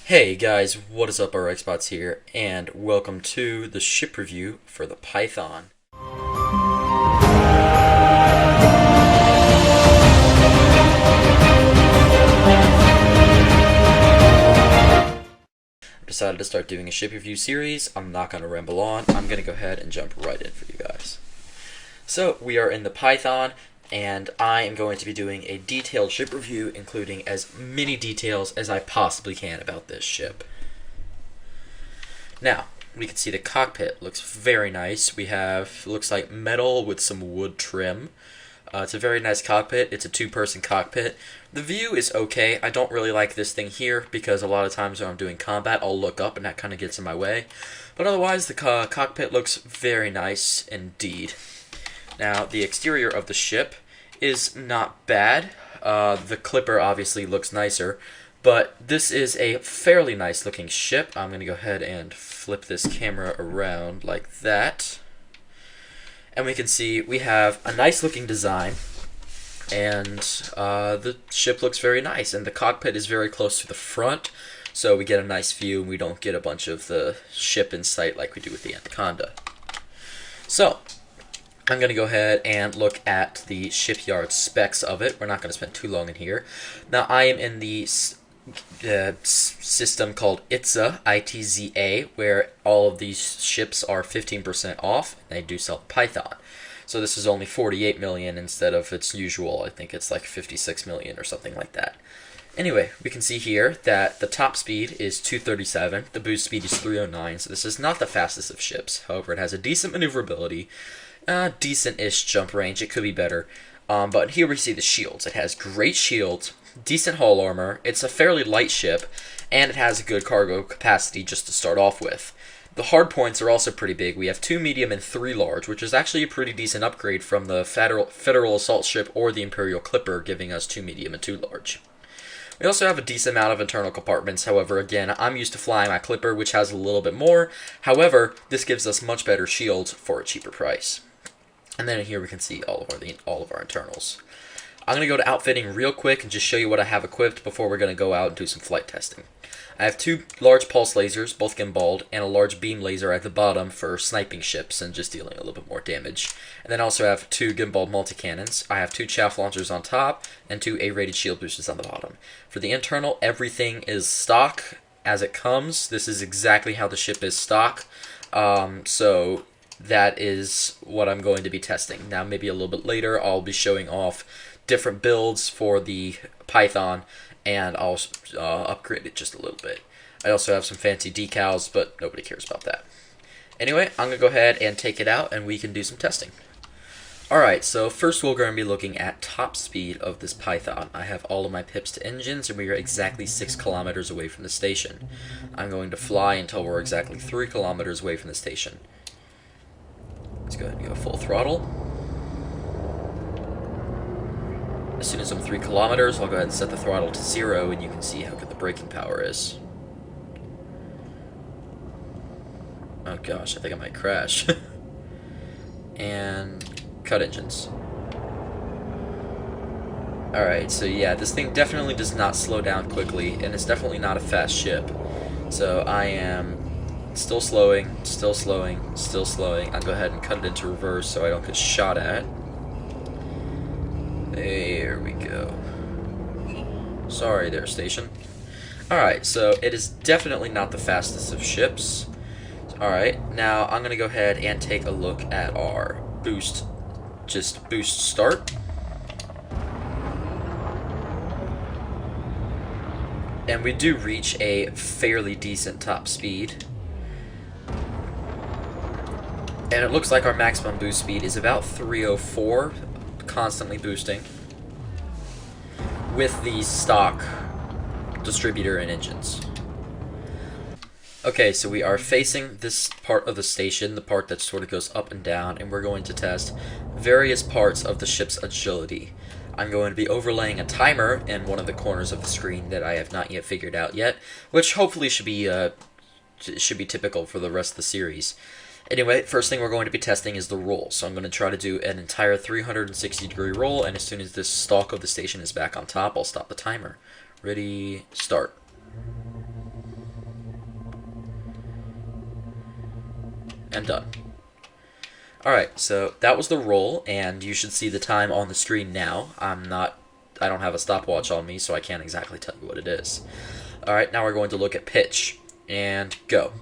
Hey guys, what is up? RxBots here, and welcome to the ship review for the Python. I decided to start doing a ship review series. I'm not going to ramble on. I'm going to go ahead and jump right in for you guys. So, we are in the Python, and I am going to be doing a detailed ship review, including as many details as I possibly can about this ship. Now, we can see the cockpit looks very nice. We have, looks like metal with some wood trim. It's a very nice cockpit. It's a two-person cockpit. The view is okay. I don't really like this thing here because a lot of times when I'm doing combat, I'll look up and that kind of gets in my way. But otherwise, the cockpit looks very nice indeed. Now, the exterior of the ship is not bad. The Clipper obviously looks nicer. But this is a fairly nice looking ship. I'm going to go ahead and flip this camera around like that. And we can see we have a nice looking design. And the ship looks very nice. And the cockpit is very close to the front. So we get a nice view and we don't get a bunch of the ship in sight like we do with the Anaconda. So, I'm going to go ahead and look at the shipyard specs of it. We're not going to spend too long in here. Now, I am in the system called ITZA, I-T-Z-A, where all of these ships are 15% off, and they do sell Python. So this is only 48 million instead of its usual, I think it's like 56 million or something like that. Anyway, we can see here that the top speed is 237, the boost speed is 309, so this is not the fastest of ships. However, it has a decent maneuverability, decent-ish jump range, it could be better. But here we see the shields. It has great shields, decent hull armor, it's a fairly light ship, and it has a good cargo capacity just to start off with. The hard points are also pretty big. We have 2 medium and 3 large, which is actually a pretty decent upgrade from the Federal Assault Ship or the Imperial Clipper, giving us 2 medium and 2 large. We also have a decent amount of internal compartments. However, again, I'm used to flying my Clipper, which has a little bit more. However, this gives us much better shields for a cheaper price. And then here we can see all of our internals. I'm going to go to outfitting real quick and just show you what I have equipped before we're going to go out and do some flight testing. I have 2 large pulse lasers, both gimbaled, and a large beam laser at the bottom for sniping ships and just dealing a little bit more damage. And then I also have 2 gimbal multi-cannons. I have 2 chaff launchers on top and 2 A-rated shield boosters on the bottom. For the internal, everything is stock as it comes. This is exactly how the ship is stock. So that is what I'm going to be testing. Now, maybe a little bit later, I'll be showing off different builds for the Python, and I'll upgrade it just a little bit. I also have some fancy decals, but nobody cares about that. Anyway, I'm going to go ahead and take it out, and we can do some testing. Alright, so first we're going to be looking at top speed of this Python. I have all of my pips to engines, and we are exactly 6 kilometers away from the station. I'm going to fly until we're exactly 3 kilometers away from the station. Let's go ahead and go full throttle. As soon as I'm 3 kilometers, I'll go ahead and set the throttle to 0, and you can see how good the braking power is. Oh gosh, I think I might crash. And cut engines. Alright, so yeah, this thing definitely does not slow down quickly, and it's definitely not a fast ship. So I am still slowing, still slowing, still slowing. I'll go ahead and cut it into reverse so I don't get shot at. There we go. Sorry there, station. Alright, so it is definitely not the fastest of ships. Alright, now I'm going to go ahead and take a look at our boost. Just boost start. And we do reach a fairly decent top speed. And it looks like our maximum boost speed is about 304. Constantly boosting with the stock distributor and engines. Okay, so we are facing this part of the station, the part that sort of goes up and down, and we're going to test various parts of the ship's agility. I'm going to be overlaying a timer in one of the corners of the screen that I have not yet figured out yet, which hopefully should be typical for the rest of the series. Anyway, first thing we're going to be testing is the roll. So I'm going to try to do an entire 360-degree roll, and as soon as this stalk of the station is back on top, I'll stop the timer. Ready, start. and done. Alright, so that was the roll, and you should see the time on the screen now. I don't have a stopwatch on me, so I can't exactly tell you what it is. Alright, now we're going to look at pitch, and go.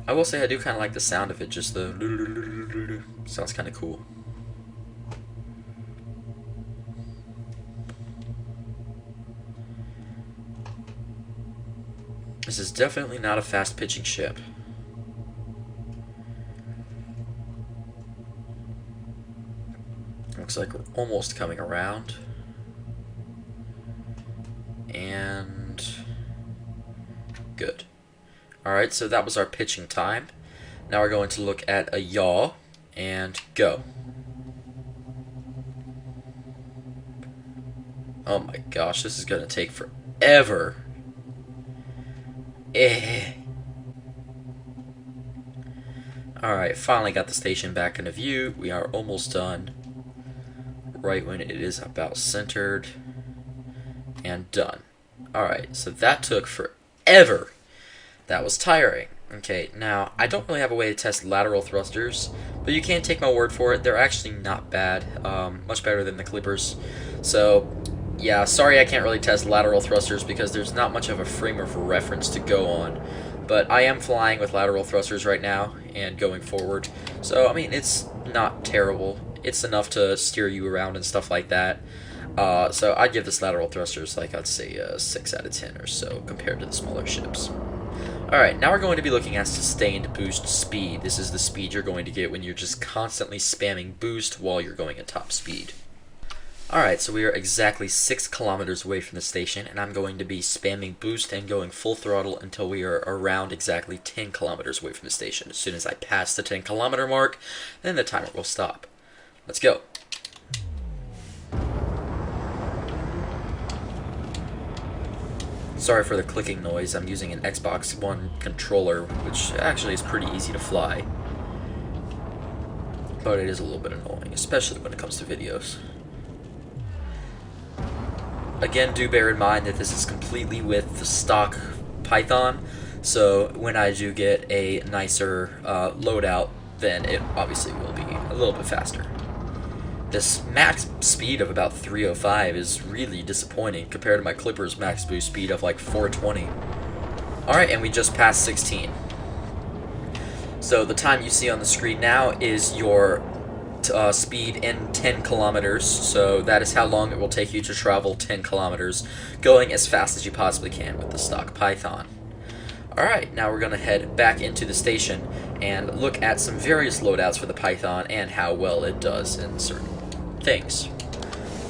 I will say I do kind of like the sound of it, just the sounds kind of cool. This is definitely not a fast pitching ship. Looks like we're almost coming around. And good. Alright, so that was our pitching time. Now we're going to look at a yaw and go. Oh my gosh, this is going to take forever. Alright, finally got the station back into view. We are almost done. Right when it is about centered. And done. Alright, so that took forever. That was tiring. Okay, now, I don't really have a way to test lateral thrusters, but you can take my word for it. They're actually not bad. Much better than the Clippers. So, yeah, sorry I can't really test lateral thrusters because there's not much of a frame of reference to go on. But I am flying with lateral thrusters right now and going forward. So, I mean, it's not terrible. It's enough to steer you around and stuff like that. So I'd give this lateral thrusters, like, I'd say 6 out of 10 or so compared to the smaller ships. Alright, now we're going to be looking at sustained boost speed. This is the speed you're going to get when you're just constantly spamming boost while you're going at top speed. Alright, so we are exactly 6 kilometers away from the station, and I'm going to be spamming boost and going full throttle until we are around exactly 10 kilometers away from the station. As soon as I pass the 10 kilometer mark, then the timer will stop. Let's go. Sorry for the clicking noise. I'm using an Xbox One controller, which actually is pretty easy to fly. But it is a little bit annoying, especially when it comes to videos. Again, do bear in mind that this is completely with the stock Python, so when I do get a nicer loadout, then it obviously will be a little bit faster. This max speed of about 305 is really disappointing compared to my Clippers max boost speed of like 420. Alright, and we just passed 16. So the time you see on the screen now is your speed in 10 kilometers, so that is how long it will take you to travel 10 kilometers, going as fast as you possibly can with the stock Python. Alright, now we're going to head back into the station and look at some various loadouts for the Python and how well it does in certain things.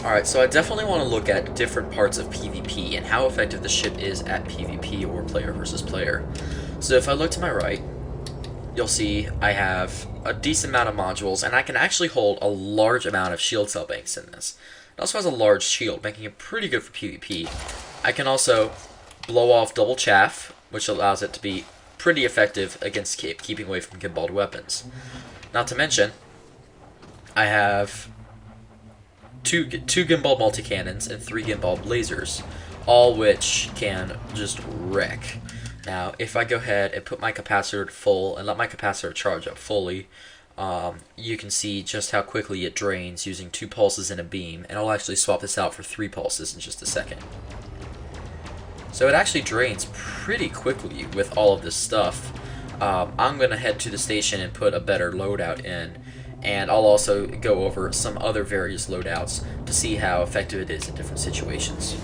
Alright, so I definitely want to look at different parts of PvP and how effective the ship is at PvP or player versus player. So if I look to my right, you'll see I have a decent amount of modules, and I can actually hold a large amount of shield cell banks in this. It also has a large shield, making it pretty good for PvP. I can also blow off double chaff, which allows it to be pretty effective against keeping away from gimbaled weapons. Not to mention, I have two gimbal multi-cannons and 3 gimbal lasers, all which can just wreck. Now, if I go ahead and put my capacitor to full and let my capacitor charge up fully, you can see just how quickly it drains using 2 pulses and a beam, and I'll actually swap this out for 3 pulses in just a second. So it actually drains pretty quickly with all of this stuff. I'm going to head to the station and put a better loadout in, and I'll also go over some other various loadouts to see how effective it is in different situations.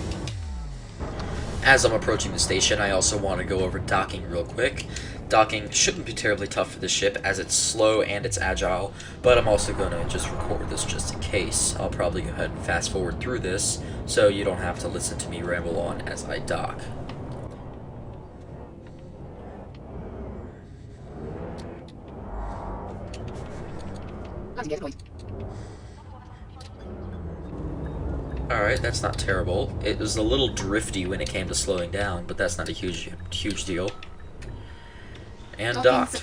As I'm approaching the station, I also want to go over docking real quick. Docking shouldn't be terribly tough for this ship as it's slow and it's agile, but I'm also going to just record this just in case. I'll probably go ahead and fast forward through this so you don't have to listen to me ramble on as I dock. Alright, that's not terrible. It was a little drifty when it came to slowing down, but that's not a huge deal. And docked.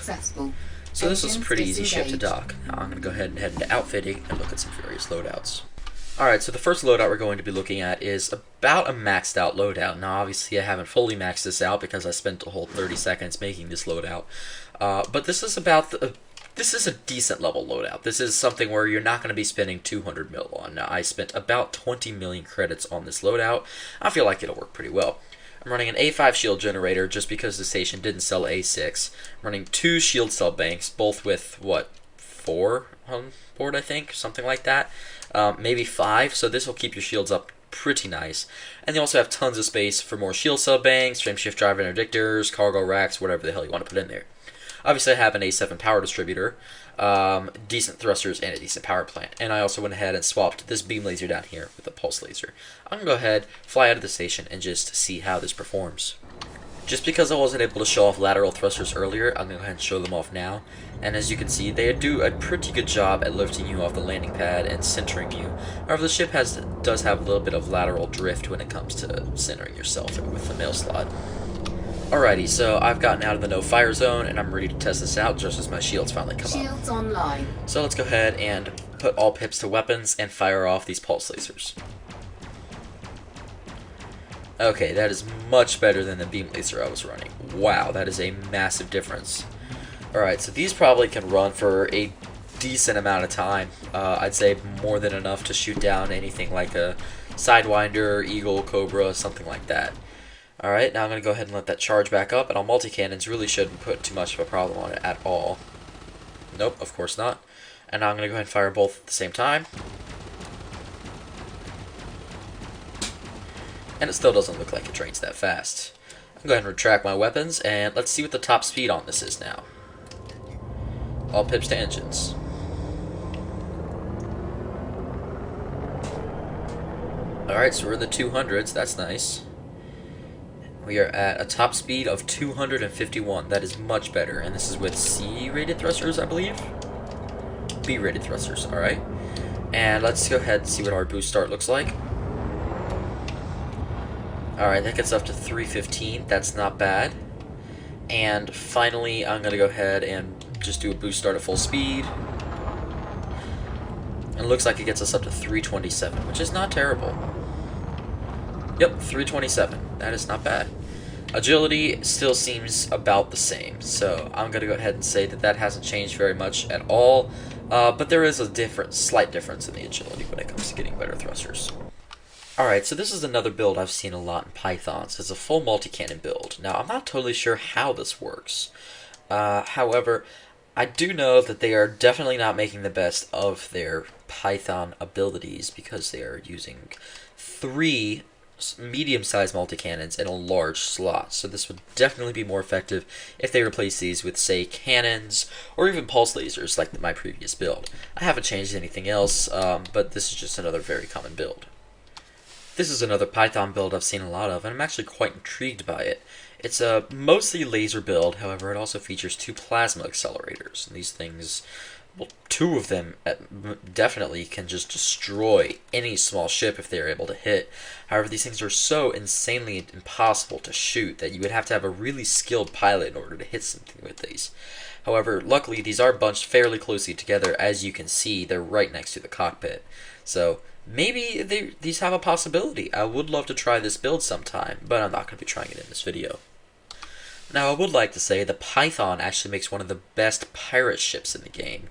So this was a pretty easy ship to dock. Now I'm going to go ahead and head into outfitting and look at some various loadouts. Alright, so the first loadout we're going to be looking at is about a maxed out loadout. Now obviously I haven't fully maxed this out because I spent a whole 30 seconds making this loadout. But this is this is a decent level loadout. This is something where you're not going to be spending 200 mil on. Now I spent about 20 million credits on this loadout. I feel like it'll work pretty well. I'm running an A5 shield generator just because the station didn't sell A6. I'm running 2 shield cell banks, both with, what, 4 on board, I think? Something like that. Maybe 5, so this will keep your shields up pretty nice. And they also have tons of space for more shield cell banks, frameshift drive interdictors, cargo racks, whatever the hell you want to put in there. Obviously I have an A7 power distributor, decent thrusters, and a decent power plant. And I also went ahead and swapped this beam laser down here with a pulse laser. I'm going to go ahead, fly out of the station, and just see how this performs. Just because I wasn't able to show off lateral thrusters earlier, I'm going to go ahead and show them off now. And as you can see, they do a pretty good job at lifting you off the landing pad and centering you. However, the ship does have a little bit of lateral drift when it comes to centering yourself with the mail slot. Alrighty, so I've gotten out of the no-fire zone, and I'm ready to test this out just as my shields finally come up. Shields online. So let's go ahead and put all pips to weapons and fire off these pulse lasers. Okay, that is much better than the beam laser I was running. Wow, that is a massive difference. Alright, so these probably can run for a decent amount of time. I'd say more than enough to shoot down anything like a Sidewinder, Eagle, Cobra, something like that. Alright, now I'm going to go ahead and let that charge back up, and our multi-cannons really shouldn't put too much of a problem on it at all. Nope, of course not. And now I'm going to go ahead and fire both at the same time. And it still doesn't look like it drains that fast. I'll go ahead and retract my weapons, and let's see what the top speed on this is now. All pips to engines. Alright, so we're in the 200s, that's nice. We are at a top speed of 251, that is much better, and this is with C-rated thrusters, I believe? B-rated thrusters, alright. And let's go ahead and see what our boost start looks like. Alright, that gets up to 315, that's not bad. And finally, I'm going to go ahead and just do a boost start at full speed. And it looks like it gets us up to 327, which is not terrible. Yep, 327, that is not bad. Agility still seems about the same, so I'm going to go ahead and say that that hasn't changed very much at all. But there is a slight difference in the agility when it comes to getting better thrusters. Alright, so this is another build I've seen a lot in Pythons. It's a full multi-cannon build. Now, I'm not totally sure how this works. However, I do know that they are definitely not making the best of their Python abilities because they are using 3 medium-sized multi-cannons in a large slot. So this would definitely be more effective if they replace these with, say, cannons or even pulse lasers like my previous build. I haven't changed anything else, but this is just another very common build. This is another Python build I've seen a lot of, and I'm actually quite intrigued by it. It's a mostly laser build, however, it also features 2 plasma accelerators. And these things, well, 2 of them definitely can just destroy any small ship if they're able to hit. However, these things are so insanely impossible to shoot that you would have to have a really skilled pilot in order to hit something with these. However, luckily, these are bunched fairly closely together. As you can see, they're right next to the cockpit. So maybe these have a possibility. I would love to try this build sometime, but I'm not going to be trying it in this video. Now, I would like to say the Python actually makes one of the best pirate ships in the game.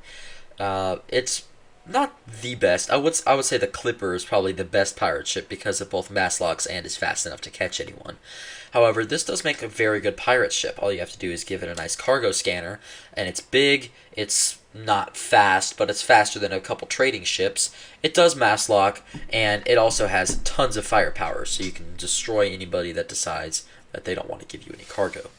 It's not the best. I would say the Clipper is probably the best pirate ship because of both mass locks and is fast enough to catch anyone. However, this does make a very good pirate ship. All you have to do is give it a nice cargo scanner, and it's big, it's not fast, but it's faster than a couple trading ships. It does mass lock, and it also has tons of firepower, so you can destroy anybody that decides that they don't want to give you any cargo.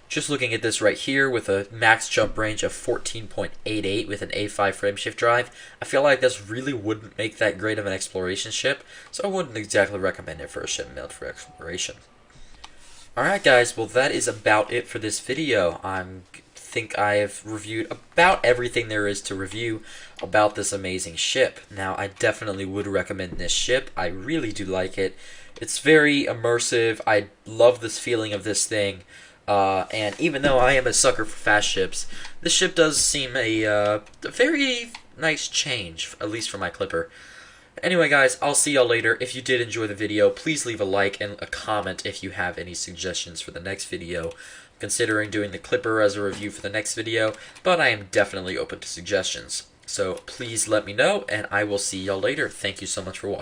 Just looking at this right here with a max jump range of 14.88 with an A5 frameshift drive, I feel like this really wouldn't make that great of an exploration ship, so I wouldn't exactly recommend it for a ship built for exploration. Alright guys, well that is about it for this video. I think I've reviewed about everything there is to review about this amazing ship. Now, I definitely would recommend this ship. I really do like it. It's very immersive. I love this feeling of this thing. And even though I am a sucker for fast ships, this ship does seem a very nice change, at least for my Clipper. Anyway, guys, I'll see y'all later. If you did enjoy the video, please leave a like and a comment if you have any suggestions for the next video. I'm considering doing the Clipper as a review for the next video, but I am definitely open to suggestions. So please let me know, and I will see y'all later. Thank you so much for watching.